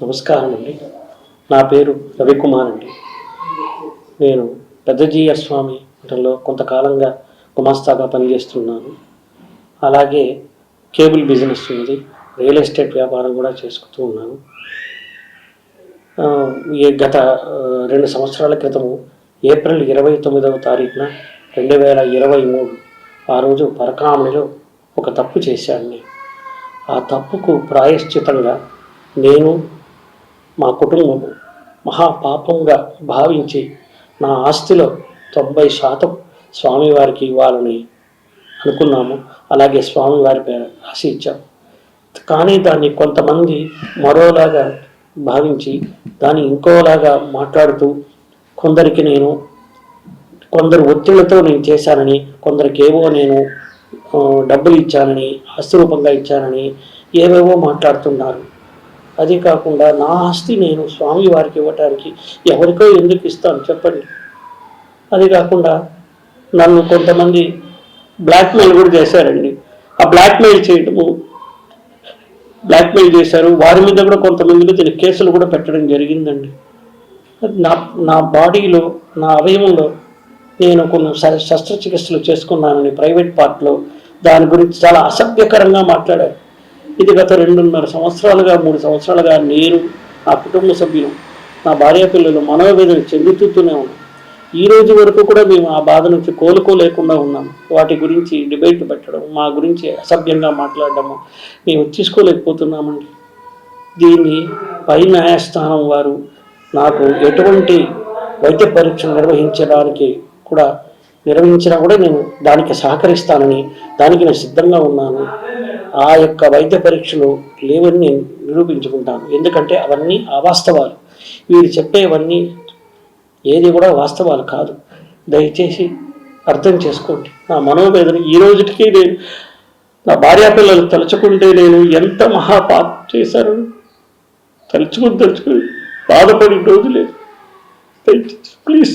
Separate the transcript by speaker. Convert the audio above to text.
Speaker 1: నమస్కారం అండి. నా పేరు రవికుమార్ అండి. నేను పెద్దజీయర్ స్వామి మఠంలో కొంతకాలంగా గుమాస్తాగా పనిచేస్తున్నాను. అలాగే కేబుల్ బిజినెస్ ఉంది, రియల్ ఎస్టేట్ వ్యాపారం కూడా చేసుకుంటూ ఉన్నాను. గత 2 సంవత్సరాల క్రితము ఏప్రిల్ 29వ తారీఖున 2023 ఆ రోజు పరకామణిలో ఒక తప్పు చేశాను. ఆ తప్పుకు ప్రాయశ్చితంగా నేను, మా కుటుంబం మహాపాపంగా భావించి నా ఆస్తిలో 90% స్వామివారికి ఇవ్వాలని అనుకున్నాము. అలాగే స్వామివారి పేరు రాసి ఇచ్చాము. కానీ దాన్ని కొంతమంది మరోలాగా భావించి దాన్ని ఇంకోలాగా మాట్లాడుతూ కొందరు ఒత్తిళ్లతో నేను చేశానని, కొందరికేవో నేను డబ్బులు ఇచ్చానని, ఆస్తి రూపంగా ఇచ్చానని ఏవేవో మాట్లాడుతున్నారు. అది కాకుండా నా ఆస్తి నేను స్వామివారికి ఇవ్వటానికి ఎవరికో ఎందుకు ఇస్తాను చెప్పండి. అది కాకుండా నన్ను కొంతమంది బ్లాక్మెయిల్ కూడా చేశారండి. ఆ బ్లాక్మెయిల్ చేశారు. వారి మీద కూడా కొంతమంది మీద కేసులు కూడా పెట్టడం జరిగిందండి. నా బాడీలో, నా అవయవంలో నేను కొన్ని శస్త్రచికిత్సలు చేసుకున్నానని ప్రైవేట్ పార్ట్లో దాని గురించి చాలా అసభ్యకరంగా మాట్లాడారు. ఇది గత 2.5 సంవత్సరాలుగా 3 సంవత్సరాలుగా నేను, నా కుటుంబ సభ్యులు, నా భార్య పిల్లలు మనోవేదన చెందుతూనే ఉన్నాం. ఈ రోజు వరకు కూడా మేము ఆ బాధ నుంచి కోలుకోలేకుండా ఉన్నాము. వాటి గురించి డిబేట్ పెట్టడం, మా గురించి అసభ్యంగా మాట్లాడడము మేము తీసుకోలేకపోతున్నామండి. దీన్ని పై న్యాయస్థానం వారు నాకు ఎటువంటి వైద్య పరీక్షలు నిర్వహించినా కూడా నేను దానికి సహకరిస్తానని, దానికి నేను సిద్ధంగా ఉన్నాను. ఆ యొక్క వైద్య పరీక్షలు లేవని నేను నిరూపించుకుంటాను. ఎందుకంటే అవన్నీ అవాస్తవాలు. వీరు చెప్పేవన్నీ ఏది కూడా వాస్తవాలు కాదు. దయచేసి అర్థం చేసుకోండి. నా మనోవేదన ఈ రోజుకి నేను, నా భార్యా పిల్లలు తలుచుకుంటే నేను ఎంత మహాపాపం చేశాను తలుచుకుని బాధపడి రోజు లేదు. ప్లీజ్